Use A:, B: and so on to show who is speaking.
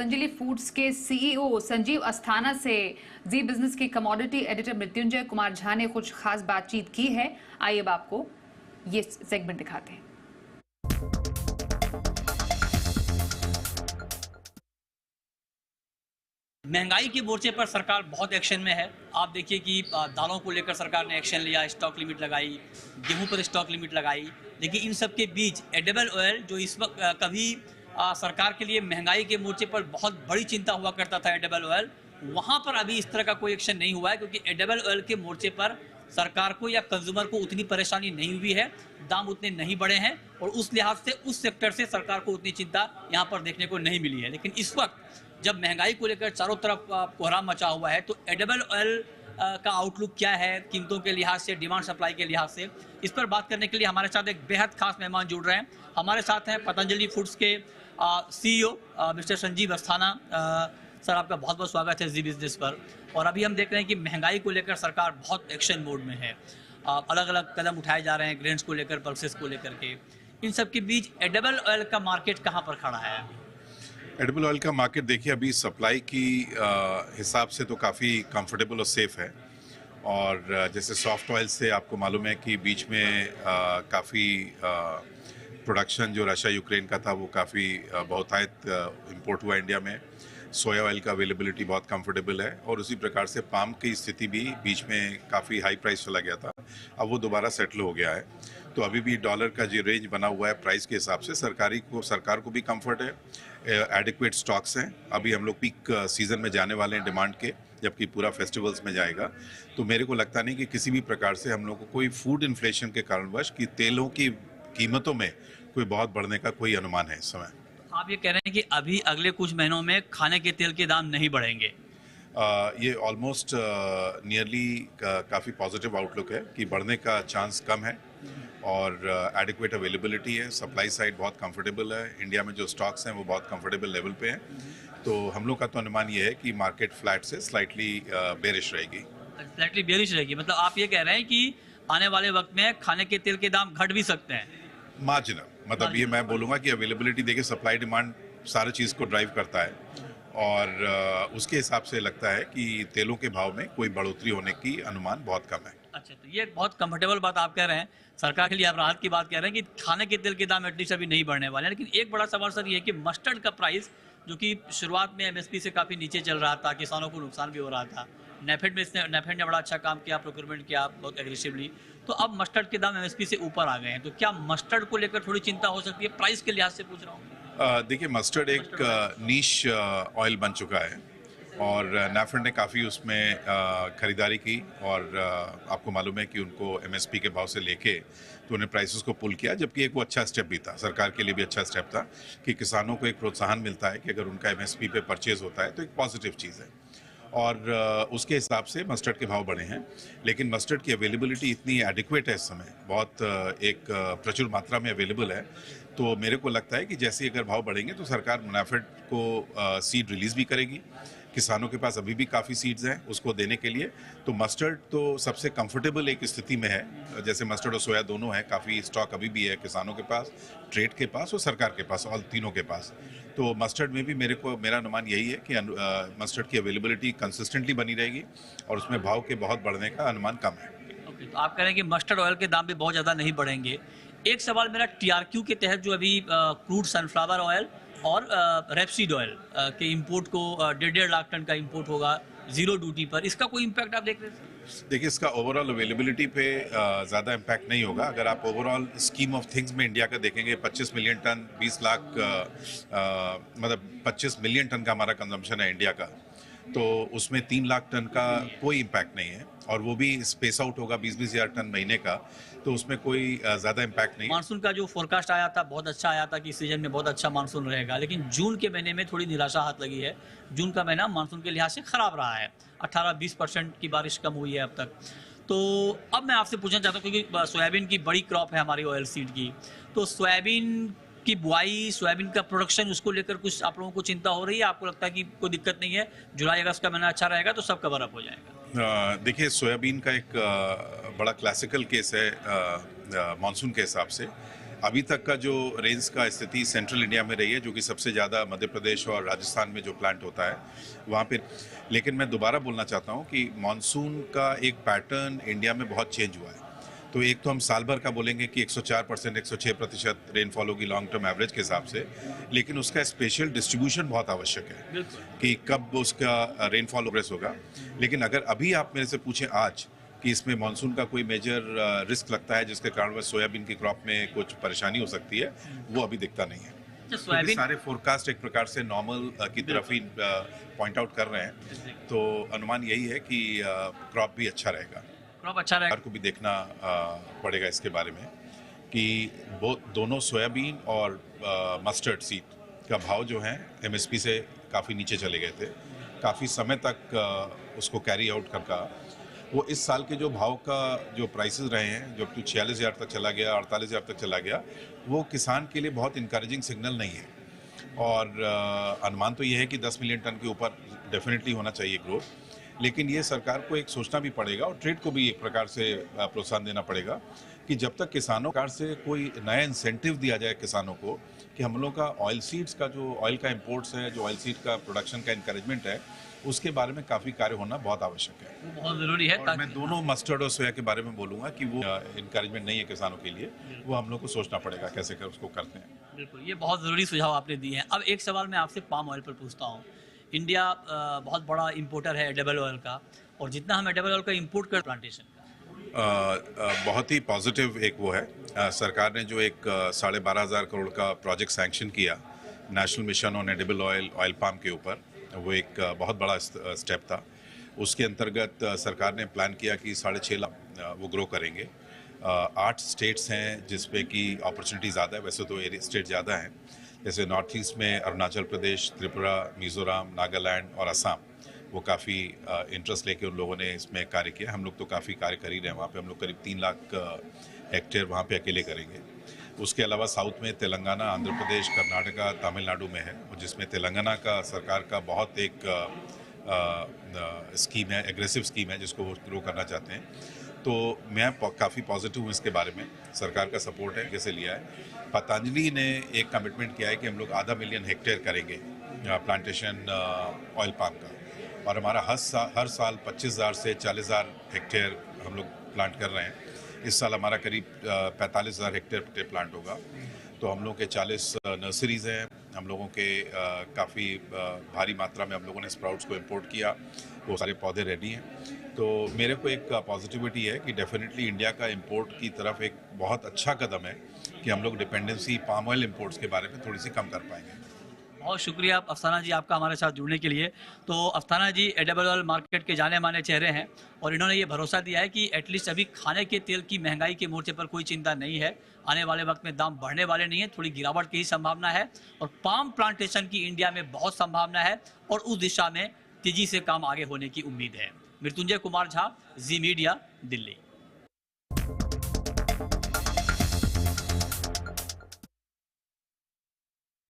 A: Patanjali foods के CEO Sanjeev Asthana से जी business के कमोडिटी एडिटर मृत्युंजय कुमार झा ने कुछ खास बातचीत की है। आइए अब आपको ये सेगमेंट दिखाते हैं।
B: महंगाई के मोर्चे पर सरकार बहुत एक्शन में है। आप देखिए कि दालों को लेकर सरकार ने एक्शन लिया, स्टॉक लिमिट लगाई, गेहूं पर स्टॉक लिमिट लगाई। लेकिन इन सब के बीच एडिबल ऑयल जो इस वक्त कभी सरकार के लिए महंगाई के मोर्चे पर बहुत बड़ी चिंता हुआ करता था, एडिबल ऑयल, वहां पर अभी इस तरह का कोई एक्शन नहीं हुआ है, क्योंकि एडिबल ऑयल के मोर्चे पर सरकार को या कंज्यूमर को उतनी परेशानी नहीं हुई है, दाम उतने नहीं बढ़े हैं और उस लिहाज से उस सेक्टर से सरकार को उतनी चिंता यहाँ पर देखने को नहीं मिली है। लेकिन इस वक्त जब महंगाई को लेकर चारों तरफ कोहराम मचा हुआ है, तो एडिबल ऑयल का आउटलुक क्या है कीमतों के लिहाज से, डिमांड सप्लाई के लिहाज से, इस पर बात करने के लिए हमारे साथ एक बेहद खास मेहमान जुड़ रहे हैं। हमारे साथ हैं पतंजलि फूड्स के CEO mister Sanjeev Asthana. Sir, आपका बहुत बहुत स्वागत है जी बिजनेस पर। और अभी हम देख रहे हैं कि महंगाई को लेकर सरकार बहुत एक्शन मोड में है, अलग अलग कदम उठाए जा रहे हैं, ग्रेन्स को लेकर, पल्सेस को लेकर के। इन सब के बीच एडिबल ऑयल का मार्केट कहाँ पर खड़ा है?
C: एडिबल ऑयल का मार्केट देखिए अभी सप्लाई की हिसाब से तो काफ़ी कंफर्टेबल और सेफ है। और जैसे सॉफ्ट ऑयल से आपको मालूम है कि बीच में काफ़ी प्रोडक्शन जो रशिया यूक्रेन का था वो काफ़ी बहुतायत इंपोर्ट हुआ इंडिया में। सोया ऑयल का अवेलेबिलिटी बहुत कंफर्टेबल है और उसी प्रकार से पाम की स्थिति भी बीच में काफ़ी हाई प्राइस चला गया था, अब वो दोबारा सेटल हो गया है। तो अभी भी डॉलर का जो रेंज बना हुआ है प्राइस के हिसाब से सरकार को भी कंफर्ट है, एडिक्वेट स्टॉक्स हैं। अभी हम लोग पीक सीज़न में जाने वाले हैं डिमांड के, जबकि पूरा फेस्टिवल्स में जाएगा। तो मेरे को लगता नहीं कि किसी भी प्रकार से हम लोग को कोई फूड इन्फ्लेशन के कारणवश कि तेलों की कीमतों में कोई बहुत बढ़ने का कोई अनुमान है इस समय।
B: आप ये कह रहे हैं कि अभी अगले कुछ महीनों में खाने के तेल के दाम नहीं बढ़ेंगे?
C: ये ऑलमोस्ट नियरली काफ़ी पॉजिटिव आउटलुक है कि बढ़ने का चांस कम है और एडिक्वेट अवेलेबिलिटी है। सप्लाई साइड बहुत कंफर्टेबल है, इंडिया में जो स्टॉक्स हैं वो बहुत कंफर्टेबल लेवल पे हैं। तो हम लोग का तो अनुमान ये है कि मार्केट फ्लैट से स्लाइटली बेरिश रहेगी।
B: स्लाइटली बेरिश रहेगी, मतलब आप ये कह रहे हैं कि आने वाले वक्त में खाने के तेल के दाम घट भी सकते हैं?
C: मार्जिनल, मतलब ये मैं बोलूँगा कि अवेलेबिलिटी देखिए सप्लाई डिमांड सारी चीज़ को ड्राइव करता है और उसके हिसाब से लगता है कि तेलों के भाव में कोई बढ़ोतरी होने की अनुमान बहुत कम है।
B: अच्छा, तो ये बहुत कंफर्टेबल बात आप कह रहे हैं, सरकार के लिए आप राहत की बात कह रहे हैं कि खाने के तेल के दाम एटलीस्ट अभी नहीं बढ़ने वाले हैं। लेकिन एक बड़ा सवाल सर ये है कि मस्टर्ड का प्राइस, जो कि शुरुआत में एमएसपी से काफ़ी नीचे चल रहा था, किसानों को नुकसान भी हो रहा था, नेफेड ने बड़ा अच्छा काम किया, प्रोक्योरमेंट किया बहुत एग्रेसिवली, तो अब मस्टर्ड के दाम एमएसपी से ऊपर आ गए हैं। तो क्या मस्टर्ड को लेकर थोड़ी चिंता हो सकती है? प्राइस के लिहाज से पूछ रहा हूँ।
C: देखिए मस्टर्ड एक नीश ऑयल बन चुका है और नेफेड ने काफ़ी उसमें ख़रीदारी की और आपको मालूम है कि उनको एमएसपी के भाव से लेके तो उन्हें प्राइसेस को पुल किया, जबकि एक वो अच्छा स्टेप भी था, सरकार के लिए भी अच्छा स्टेप था कि किसानों को एक प्रोत्साहन मिलता है कि अगर उनका एमएसपी पे परचेज होता है तो एक पॉजिटिव चीज़ है। और उसके हिसाब से मस्टर्ड के भाव बढ़े हैं। लेकिन मस्टर्ड की अवेलेबिलिटी इतनी एडिक्वेट है इस समय, बहुत एक प्रचुर मात्रा में अवेलेबल है। तो मेरे को लगता है कि जैसे अगर भाव बढ़ेंगे तो सरकार नेफेड को सीड रिलीज़ भी करेगी। किसानों के पास अभी भी काफ़ी सीड्स हैं उसको देने के लिए। तो मस्टर्ड तो सबसे कंफर्टेबल एक स्थिति में है, जैसे मस्टर्ड और सोया दोनों है, काफ़ी स्टॉक अभी भी है किसानों के पास, ट्रेड के पास और सरकार के पास, ऑल तीनों के पास। तो मस्टर्ड में भी मेरा अनुमान यही है कि मस्टर्ड की अवेलेबिलिटी कंसिस्टेंटली बनी रहेगी और उसमें भाव के बहुत बढ़ने का अनुमान कम है।
B: ओके, तो आप कह रहे हैं कि मस्टर्ड ऑयल के दाम भी बहुत ज़्यादा नहीं बढ़ेंगे। एक सवाल मेरा टीआरक्यू के तहत जो अभी क्रूड सनफ्लावर ऑयल और रेपसीड ऑयल के इंपोर्ट को 1.5 लाख टन का इंपोर्ट होगा जीरो ड्यूटी पर, इसका कोई इम्पैक्ट आप देख रहे हैं?
C: देखिए इसका ओवरऑल अवेलेबिलिटी पे ज़्यादा इम्पैक्ट नहीं होगा। अगर आप ओवरऑल स्कीम ऑफ थिंग्स में इंडिया का देखेंगे 25 मिलियन टन 20 लाख मतलब 25 मिलियन टन का हमारा कंजम्पशन है इंडिया का, तो उसमें 3 लाख टन का कोई इम्पैक्ट नहीं है और वो भी स्पेस आउट होगा 20-20 हज़ार टन महीने का, तो उसमें कोई ज़्यादा इम्पैक्ट नहीं।
B: मानसून का जो फोरकास्ट आया था बहुत अच्छा आया था कि सीजन में बहुत अच्छा मानसून रहेगा, लेकिन जून के महीने में थोड़ी निराशा हाथ लगी है। जून का महीना मानसून के लिहाज से ख़राब रहा है, 18-20% की बारिश कम हुई है अब तक। तो अब मैं आपसे पूछना चाहता हूँ, क्योंकि सोयाबीन की बड़ी क्रॉप है हमारी ऑयल सीड की, तो सोयाबीन की बुआई, सोयाबीन का प्रोडक्शन, उसको लेकर कुछ आप लोगों को चिंता हो रही है? आपको लगता है कि कोई दिक्कत नहीं है, जुलाई अगस्त का महीना अच्छा रहेगा तो सब कवर अप हो जाएगा?
C: देखिए सोयाबीन का एक बड़ा क्लासिकल केस है मानसून के हिसाब से। अभी तक का जो रेंज का स्थिति सेंट्रल इंडिया में रही है, जो कि सबसे ज़्यादा मध्य प्रदेश और राजस्थान में जो प्लांट होता है वहाँ पे। लेकिन मैं दोबारा बोलना चाहता हूँ कि मानसून का एक पैटर्न इंडिया में बहुत चेंज हुआ है। तो एक तो हम साल भर का बोलेंगे कि 104%, 106% रेनफॉल होगी लॉन्ग टर्म एवरेज के हिसाब से, लेकिन उसका स्पेशल डिस्ट्रीब्यूशन बहुत आवश्यक है कि कब उसका रेनफॉल प्रोग्रेस होगा। लेकिन अगर अभी आप मेरे से पूछें आज कि इसमें मानसून का कोई मेजर रिस्क लगता है जिसके कारण वह सोयाबीन की क्रॉप में कुछ परेशानी हो सकती है, वो अभी दिखता नहीं है। क्योंकि सारे फोरकास्ट एक प्रकार से नॉर्मल की तरफ ही पॉइंट आउट कर रहे हैं, तो अनुमान यही है कि क्रॉप भी अच्छा रहेगा।
B: क्रॉप अच्छा रहेगा।
C: सरकार को भी देखना पड़ेगा इसके बारे में कि वो दोनों सोयाबीन और मस्टर्ड सीड का भाव जो है एमएसपी से काफ़ी नीचे चले गए थे, काफ़ी समय तक उसको कैरी आउट करका। वो इस साल के जो भाव का जो प्राइसेस रहे हैं, जो 46,000 तक चला गया, 48,000 तक चला गया, वो किसान के लिए बहुत इनकरेजिंग सिग्नल नहीं है। और अनुमान तो ये है कि 10 मिलियन टन के ऊपर डेफिनेटली होना चाहिए ग्रोथ। लेकिन ये सरकार को एक सोचना भी पड़ेगा और ट्रेड को भी एक प्रकार से प्रोत्साहन देना पड़ेगा कि जब तक किसानों कार से कोई नया इंसेंटिव दिया जाए किसानों को कि हम लोग का ऑयल सीड्स का जो ऑयल का इम्पोर्ट्स है, जो ऑयल सीड का प्रोडक्शन का इंकरेजमेंट है, उसके बारे में काफ़ी कार्य होना बहुत आवश्यक है।
B: वो बहुत ज़रूरी है।
C: और मैं दोनों मस्टर्ड और सोया के बारे में बोलूँगा कि वो इंकरेजमेंट नहीं है किसानों के लिए, वो हम लोग को सोचना पड़ेगा कैसे कर उसको करते हैं।
B: बिल्कुल, ये बहुत ज़रूरी सुझाव आपने दिए हैं। अब एक सवाल मैं आपसे पाम ऑयल पर पूछता हूँ। इंडिया बहुत बड़ा इंपोर्टर है एडिबल ऑयल का, और जितना हम एडिबल ऑयल का इंपोर्ट कर प्लांटेशन का
C: बहुत ही पॉजिटिव एक वो है, सरकार ने जो एक 12,500 करोड़ का प्रोजेक्ट सैंक्शन किया national mission on edible oil, oil palm के ऊपर, वो एक बहुत बड़ा स्टेप था। उसके अंतर्गत सरकार ने प्लान किया कि 6.5 लाख वो ग्रो करेंगे। 8 स्टेट्स हैं जिसपे कि अपॉर्चुनिटी ज़्यादा है, वैसे तो स्टेट ज़्यादा हैं, जैसे नॉर्थ ईस्ट में अरुणाचल प्रदेश, त्रिपुरा, मिज़ोरम, नागालैंड और असम, वो काफ़ी इंटरेस्ट लेके उन लोगों ने इसमें कार्य किया। हम लोग तो काफ़ी कार्य कर ही रहे हैं वहाँ पे। हम लोग करीब 3 लाख हेक्टेयर वहाँ पे अकेले करेंगे। उसके अलावा साउथ में तेलंगाना, आंध्र प्रदेश, कर्नाटका, तमिलनाडु में है, और जिसमें तेलंगाना का सरकार का बहुत एक स्कीम है, एग्रेसिव स्कीम है, जिसको वो ग्रो करना चाहते हैं। तो मैं काफ़ी पॉजिटिव हूँ इसके बारे में। सरकार का सपोर्ट है, कैसे लिया है। पतंजलि ने एक कमिटमेंट किया है कि हम लोग 0.5 मिलियन हेक्टेयर करेंगे प्लांटेशन ऑयल पाम का, और हमारा हर साल 25,000 से 40,000 हेक्टेयर हम लोग प्लांट कर रहे हैं। इस साल हमारा करीब 45,000 हेक्टेयर प्लांट होगा। तो हम लोग के 40 नर्सरीज़ हैं, हम लोगों के काफ़ी भारी मात्रा में हम लोगों ने स्प्राउट्स को इंपोर्ट किया, वो सारे पौधे रेडी हैं। तो मेरे को एक पॉजिटिविटी है कि डेफिनेटली इंडिया का इंपोर्ट की तरफ एक बहुत अच्छा कदम है कि हम लोग डिपेंडेंसी पाम ऑयल इंपोर्ट्स के बारे में थोड़ी सी कम कर पाएंगे।
B: बहुत शुक्रिया अफसाना जी आपका हमारे साथ जुड़ने के लिए। तो अफसाना जी एडिबल ऑयल मार्केट के जाने माने चेहरे हैं, और इन्होंने ये भरोसा दिया है कि एटलीस्ट अभी खाने के तेल की महंगाई के मोर्चे पर कोई चिंता नहीं है। आने वाले वक्त में दाम बढ़ने वाले नहीं है, थोड़ी गिरावट की ही संभावना है, और पाम प्लांटेशन की इंडिया में बहुत संभावना है, और उस दिशा में तेजी से काम आगे होने की उम्मीद है। मृत्युंजय कुमार झा, जी मीडिया, दिल्ली।